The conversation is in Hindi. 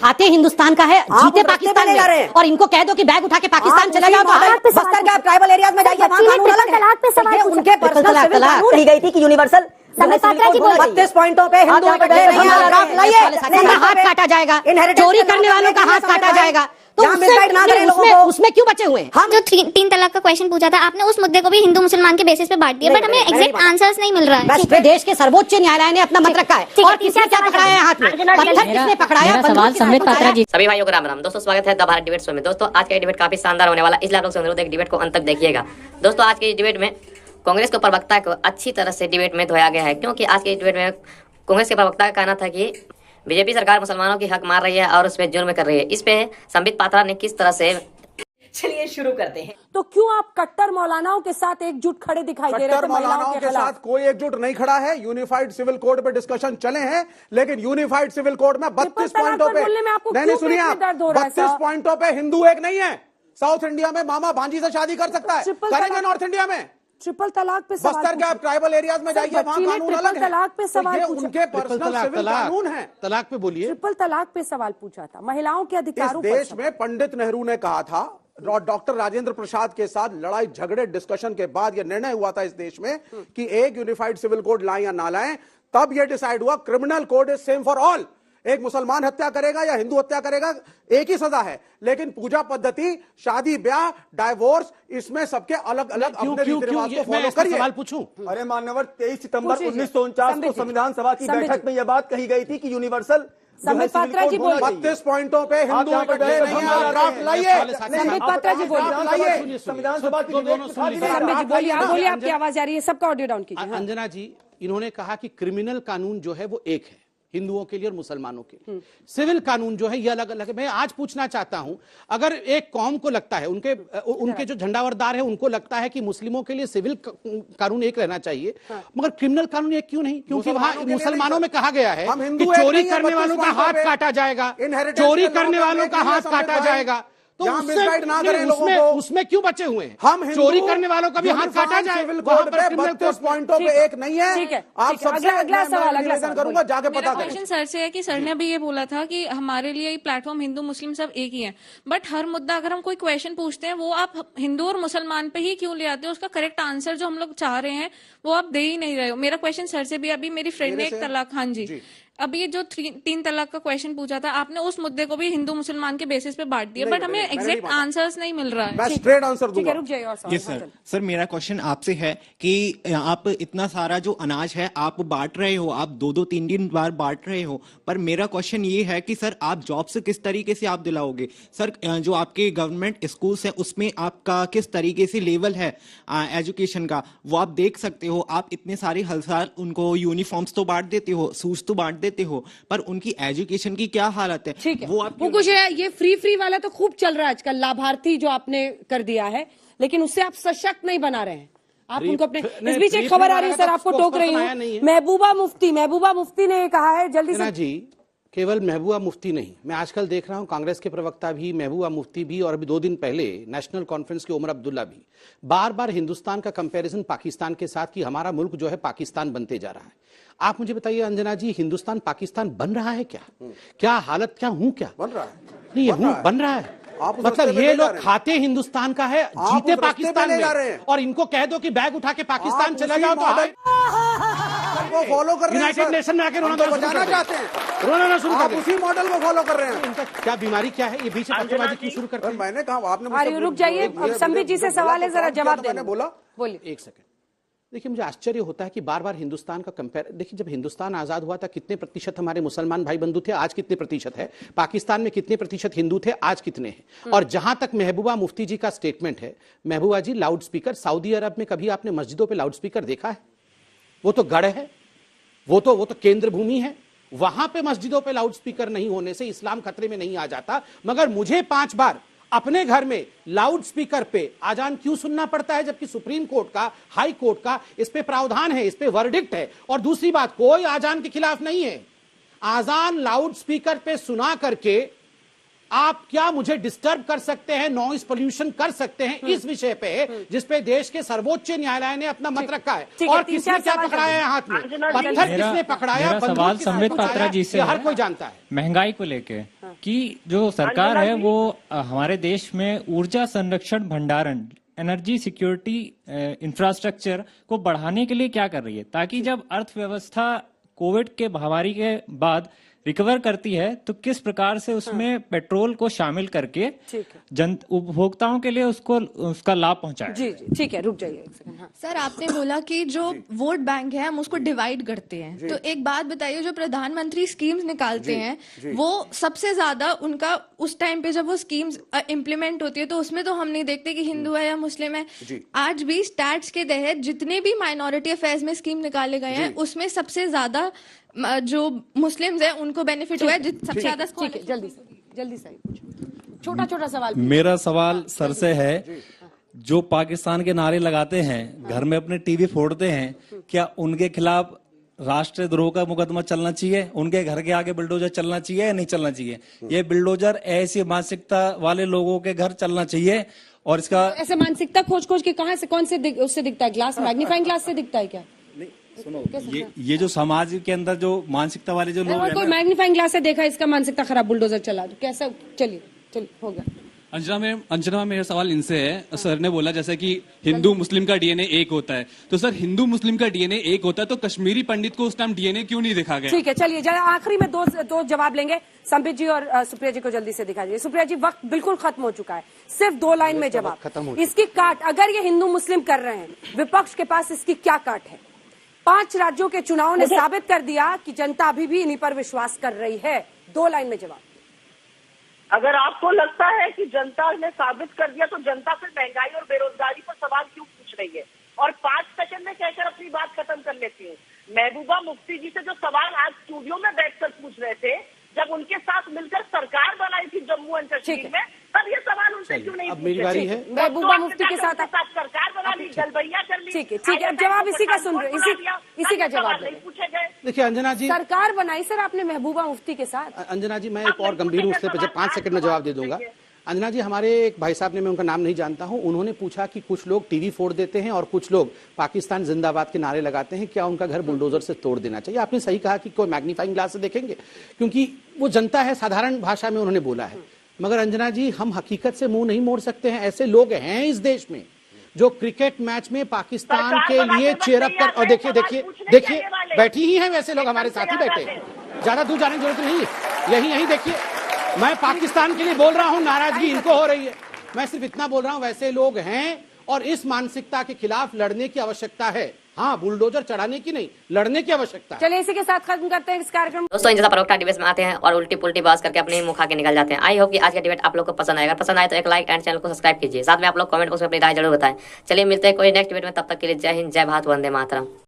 खाते हिंदुस्तान का है, जीते पाकिस्तान में, और इनको कह दो कि बैग उठा के पाकिस्तान चला जाओ तो बस्तर के ट्राइबल एरियाज में जाइए, वहाँ कानून अलग है। उनके पर्सनल सिविल कानून कही गई थी कि यूनिवर्सल 32 पॉइंटों पे हिंदुओं पे हाथ काटा जाएगा, चोरी करने वालों का हाथ काटा जाएगा, तो उसमें क्यों बचे हुए हैं? हम जो 3 तलाक का क्वेश्चन पूछा था आपने, उस मुद्दे को भी हिंदू मुसलमान के बेसिस पे बांट दिया, बट हमें एग्जैक्ट आंसर्स नहीं मिल रहा है। देश के सर्वोच्च न्यायालय ने अपना मत रखा है, और किसने क्या पकड़ाया है हाथ में, पत्थर किसने पकड़ाया? सवाल संबित पात्रा जी। सभी भाइयों को राम राम। दोस्तों स्वागत है द भारत डिबेट शो में। दोस्तों आज का डिबेट काफी शानदार होने वाला, इसलिए आप लोग से अनुरोध है डिबेट को अंत तक देखिएगा। दोस्तों आज के डिबेट में कांग्रेस के प्रवक्ता को अच्छी तरह से डिबेट में धोया गया है, क्योंकि आज के डिबेट में कांग्रेस के प्रवक्ता का कहना था कि बीजेपी सरकार मुसलमानों की हक मार रही है और उस पर जुर्म कर रही है। इस पे संबित पात्रा ने किस तरह से, चलिए शुरू करते हैं। तो क्यों आप कट्टर मौलानाओं के साथ एकजुट खड़े दिखाई दे रहे थे? मौलानाओं के साथ कोई एकजुट नहीं खड़ा है। यूनिफाइड सिविल कोड पे डिस्कशन चले हैं, लेकिन यूनिफाइड सिविल कोड में 32 पॉइंटों पे नहीं सुनिए आप, 32 पॉइंटों पे हिंदू एक नहीं है। साउथ इंडिया में मामा भांजी से शादी कर सकता है, करेंगे नॉर्थ इंडिया में ट्रिपल तलाक पे बस्तर के आप ट्राइबल एरियाज में जाइए, वहाँ कानून अलग है। तलाक पे सवाल पूछा, उनके पर्सनल सिविल कानून है। तलाक पे बोलिए। ट्रिपल तलाक पे सवाल पूछा था, महिलाओं के अधिकारों। इस देश में पंडित नेहरू ने कहा था, डॉक्टर राजेंद्र प्रसाद के साथ लड़ाई झगड़े डिस्कशन के बाद यह निर्णय हुआ था इस देश में कि एक यूनिफाइड सिविल कोड लाएं या ना लाएं। तब यह डिसाइड हुआ criminal code is same for all. एक मुसलमान हत्या करेगा या हिंदू हत्या करेगा, एक ही सजा है। लेकिन पूजा पद्धति, शादी ब्याह, डाइवोर्स, इसमें सबके अलग अलग अपने रीति रिवाज को फॉलो करिए। सवाल पूछूं? अरे मान्यवर, 23 सितंबर 1949 को संविधान सभा की बैठक में यह बात कही गई थी कि यूनिवर्सल संबित पात्रा जी बोलिए। 32 पॉइंटों पे हिंदुओं पे नहीं है, ड्राफ्ट लाइए। संबित पात्रा जी बोलिए। संविधान सभा की बोलिए, आपकी आवाज आ रही है, सबका ऑडियो डाउन कीजिए। अंजना जी, इन्होंने कहा कि क्रिमिनल कानून जो है वो एक है हिंदुओं के लिए और मुसलमानों के लिए, सिविल कानून जो है ये अलग अलग है। मैं आज पूछना चाहता हूं, अगर एक कौम को लगता है, उनके जो झंडावरदार है उनको लगता है कि मुस्लिमों के लिए सिविल कानून एक रहना चाहिए, मगर क्रिमिनल कानून एक क्यों नहीं? क्योंकि वहां मुसलमानों में कहा गया है कि चोरी करने वालों का हाथ काटा जाएगा, चोरी करने वालों का हाथ काटा जाएगा, तो उसमें क्यों बचे हुए हैं? हम चोरी करने वालों का भी हाथ काटा जाए। 32 पॉइंटों पे एक नहीं है। आप सबसे अगला सवाल निवेदन करूंगा, जाके पता करें। क्वेश्चन सर से है कि सर ने भी ये बोला था कि हमारे लिए प्लेटफॉर्म हिंदू मुस्लिम सब एक ही है, बट हर मुद्दा अगर हम कोई क्वेश्चन पूछते हैं वो आप हिंदू और मुसलमान पे ही क्यों ले आते हो? उसका करेक्ट आंसर जो हम लोग चाह रहे हैं वो आप दे ही नहीं रहे हो। मेरा क्वेश्चन सर से भी, अभी मेरी फ्रेंड ने एक तलाक, हाँ जी, अभी जो 3 तलाक का क्वेश्चन पूछा था आपने, उस मुद्दे को भी हिंदू मुसलमान के बेसिस पे बांट दिया, बट हमें एग्जैक्ट आंसर्स नहीं मिल रहा है। मैं स्ट्रेट आंसर दूंगा। रुक जाइए। सर मेरा क्वेश्चन आपसे है कि आप इतना सारा जो अनाज है आप बांट रहे हो, आप 2-2, 3-3 बार बांट रहे हो, पर मेरा क्वेश्चन ये है कि सर आप जॉब से किस तरीके से आप दिलाओगे? सर जो आपके गवर्नमेंट स्कूल्स है उसमें आपका किस तरीके से लेवल है एजुकेशन का, वो आप देख सकते हो। आप इतने सारे हर साल उनको यूनिफॉर्म्स तो बांट देते हो, शूज तो बांट देते हो, पर उनकी एजुकेशन की क्या हालत है? ठीक है, वो कुछ है। ये फ्री वाला तो खूब चल रहा है आजकल, लाभार्थी जो आपने कर दिया है, लेकिन उससे आप सशक्त नहीं बना रहे हैं। आप उनको अपने, इस बीच एक खबर आ रही है सर, आपको टोक रही हूँ। महबूबा मुफ्ती ने कहा है जल्दी से जी, केवल महबूबा मुफ्ती नहीं, मैं आजकल देख रहा हूं कांग्रेस के प्रवक्ता भी, महबूबा मुफ्ती भी, और अभी 2 दिन पहले नेशनल कॉन्फ्रेंस के उमर अब्दुल्ला भी बार बार हिंदुस्तान का कंपैरिजन पाकिस्तान के साथ कि हमारा मुल्क जो है पाकिस्तान बनते जा रहा है। आप मुझे बताइए अंजना जी, हिंदुस्तान पाकिस्तान बन रहा है क्या? क्या हालत, क्या हूं, क्या बन रहा है? नहीं, हूं बन रहा है। मतलब ये लोग खाते हिंदुस्तान का है, जीते पाकिस्तान में, और इनको कह दो कि बैग उठा के पाकिस्तान चला जाओ तो वो फॉलो कर रहे हैं। यूनाइटेड नेशन में आके रोना चाहते हैं, रोना शुरू कर, उसी मॉडल को फॉलो कर रहे हैं। इनका क्या बीमारी क्या है? ये बीच में पक्षपाती क्यों शुरू करते हैं? मैंने कहा, आपने रुक जाइए, संबित जी से सवाल है, जरा जवाब देना। बोला, बोलिए। एक सेकंड। देखिए, मुझे आश्चर्य होता है कि बार बार हिंदुस्तान का कंपेयर। देखिए, जब हिंदुस्तान आजाद हुआ था कितने प्रतिशत हमारे मुसलमान भाई बंधु थे, आज कितने प्रतिशत है? पाकिस्तान में कितने प्रतिशत हिंदू थे, आज कितने हैं? और जहां तक महबूबा मुफ्ती जी का स्टेटमेंट है, महबूबा जी, लाउड स्पीकर सऊदी अरब में कभी आपने मस्जिदों पे लाउड स्पीकर देखा है? वो तो गढ़ है, वो तो केंद्र भूमि है, वहां पे मस्जिदों पे लाउड स्पीकर नहीं होने से इस्लाम खतरे में नहीं आ जाता। मगर मुझे 5 बार अपने घर में लाउड स्पीकर पे आजान क्यों सुनना पड़ता है, जबकि सुप्रीम कोर्ट का, हाई कोर्ट का इस पे प्रावधान है, इस पे वर्डिक्ट है। और दूसरी बात, कोई आजान के खिलाफ नहीं है। आजान लाउड स्पीकर पे सुना करके आप क्या मुझे डिस्टर्ब कर सकते हैं, नॉइस पोल्यूशन कर सकते हैं इस विषय पे जिसपे देश के सर्वोच्च न्यायालय ने अपना मत रखा है। और किसने क्या पकड़ाया है हाथ में, पत्थर किसने पकड़ाया, मेरा सवाल संबित पात्रा जी से हर कोई जानता है। महंगाई को लेके कि जो सरकार है वो हमारे देश में ऊर्जा संरक्षण भंडारण एनर्जी सिक्योरिटी इंफ्रास्ट्रक्चर को बढ़ाने के लिए क्या कर रही है, ताकि जब अर्थव्यवस्था कोविड के महामारी के बाद रिकवर करती है तो किस प्रकार से उसमें पेट्रोल को शामिल करके जन उपभोक्ताओं के लिए उसका लाभ पहुंचाए। जी जी ठीक है, रुक जाइए एक सेकंड। हाँ। सर आपने बोला कि जो वोट बैंक है हम उसको डिवाइड करते हैं, तो एक बात बताइए, जो प्रधानमंत्री स्कीम्स निकालते हैं वो सबसे ज्यादा उनका उस टाइम पे जब वो स्कीम्स इम्प्लीमेंट होती है तो उसमें तो हम नहीं देखते कि हिंदू है या मुस्लिम है। आज भी स्टैट्स के तहत जितने भी माइनॉरिटी अफेयर्स में स्कीम निकाले गए हैं उसमें सबसे ज्यादा जो मुस्लिम्स हैं उनको बेनिफिट हुआ है, सबसे ज्यादा। ठीक है, जल्दी से छोटा छोटा सवाल। मेरा सवाल सर से है, जो पाकिस्तान के नारे लगाते हैं, घर में अपने टीवी फोड़ते हैं, क्या उनके खिलाफ राष्ट्रद्रोह का मुकदमा चलना चाहिए? उनके घर के आगे बुलडोजर चलना चाहिए या नहीं चलना चाहिए? ये बुलडोजर ऐसी मानसिकता वाले लोगों के घर चलना चाहिए। और इसका ऐसे मानसिकता खोज के कहां से, कौन से उससे दिखता है? ग्लास, मैग्नीफाइंग ग्लास से दिखता है क्या? सुनो, ये जो समाज के अंदर जो मानसिकता वाले जो लोग हैं, कोई मैग्नीफाइंग ग्लास से देखा इसका मानसिकता खराब, बुलडोजर चला तो कैसा? चलिए हो गया। अंजना मेरा सवाल इनसे है, सर ने बोला जैसे कि हिंदू मुस्लिम का डीएनए एक होता है, तो सर हिंदू मुस्लिम का डीएनए एक होता है तो कश्मीरी पंडित को उस टाइम डीएनए क्यों नहीं देखा गया? ठीक है, चलिए आखिरी में दो जवाब लेंगे, संबित जी और सुप्रिया जी को जल्दी से दिखा दीजिए। सुप्रिया जी, वक्त बिल्कुल खत्म हो चुका है, सिर्फ 2 लाइन में जवाब। इसकी काट, अगर ये हिंदू मुस्लिम कर रहे हैं, विपक्ष के पास इसकी क्या काट है? 5 राज्यों के चुनाव ने साबित कर दिया कि जनता अभी भी इन्हीं पर विश्वास कर रही है। 2 लाइन में जवाब। अगर आपको लगता है कि जनता ने साबित कर दिया तो जनता फिर महंगाई और बेरोजगारी पर सवाल क्यों पूछ रही है? और 5 सेकंड में कहकर अपनी बात खत्म कर लेती हूँ। महबूबा मुफ्ती जी से जो सवाल आज स्टूडियो में बैठकर पूछ रहे थे, जब उनके साथ मिलकर सरकार बनाई थी जम्मू एंड कश्मीर में, तब ये सवाल उनसे क्यों नहीं पूछे? मेरी बारी है। महबूबा मुफ्ती के साथ सरकार बना ली, गलबैया कर ली। ठीक है, अब जवाब इसी का सुन रहे, इसी का जवाब नहीं पूछे गए। देखिए अंजना जी, सरकार बनाई सर आपने महबूबा मुफ्ती के साथ। अंजना जी, मैं एक और गंभीर रूप से 5 सेकंड में जवाब दे दूंगा। अंजना जी, हमारे एक भाई साहब ने, मैं उनका नाम नहीं जानता हूं, उन्होंने पूछा कि कुछ लोग टीवी फोड़ देते हैं और कुछ लोग पाकिस्तान जिंदाबाद के नारे लगाते हैं, क्या उनका घर बुलडोजर से तोड़ देना चाहिए? आपने सही कहा कि कोई मैग्नीफाइंग ग्लास से देखेंगे, क्योंकि वो जनता है, साधारण भाषा में उन्होंने बोला है। मगर अंजना जी, हम हकीकत से मुंह नहीं मोड़ सकते हैं। ऐसे लोग हैं इस देश में जो क्रिकेट मैच में पाकिस्तान के लिए चेयरअप कर, और देखिए बैठी ही हैं वैसे लोग, हमारे साथ ही बैठे, ज्यादा दूर जाने की जरूरत नहीं, यही देखिए, मैं पाकिस्तान के लिए बोल रहा हूं, नाराजगी इनको हो रही है, मैं सिर्फ इतना बोल रहा हूं, वैसे लोग हैं और इस मानसिकता के खिलाफ लड़ने की आवश्यकता है। हाँ, बुलडोजर चढ़ाने की नहीं, लड़ने की आवश्यकता है। चलिए इसी के साथ खत्म करते हैं इस कार्यक्रम। दोस्तों, इन जैसा प्रवक्ता डिबेट में आते हैं और उल्टी पुल्टी बात करके अपने मुंह खा के निकल जाते हैं। आई होप कि आज का डिबेट आप लोग को पसंद आएगा। पसंद आए तो एक लाइक एंड चैनल को सब्सक्राइब कीजिए। साथ में आप लोग कमेंट बॉक्स में अपनी राय जरूर बताएं। चलिए मिलते हैं कोई नेक्स्ट डिबेट में, तब तक के लिए जय हिंद, जय भारत, वंदे मातरम।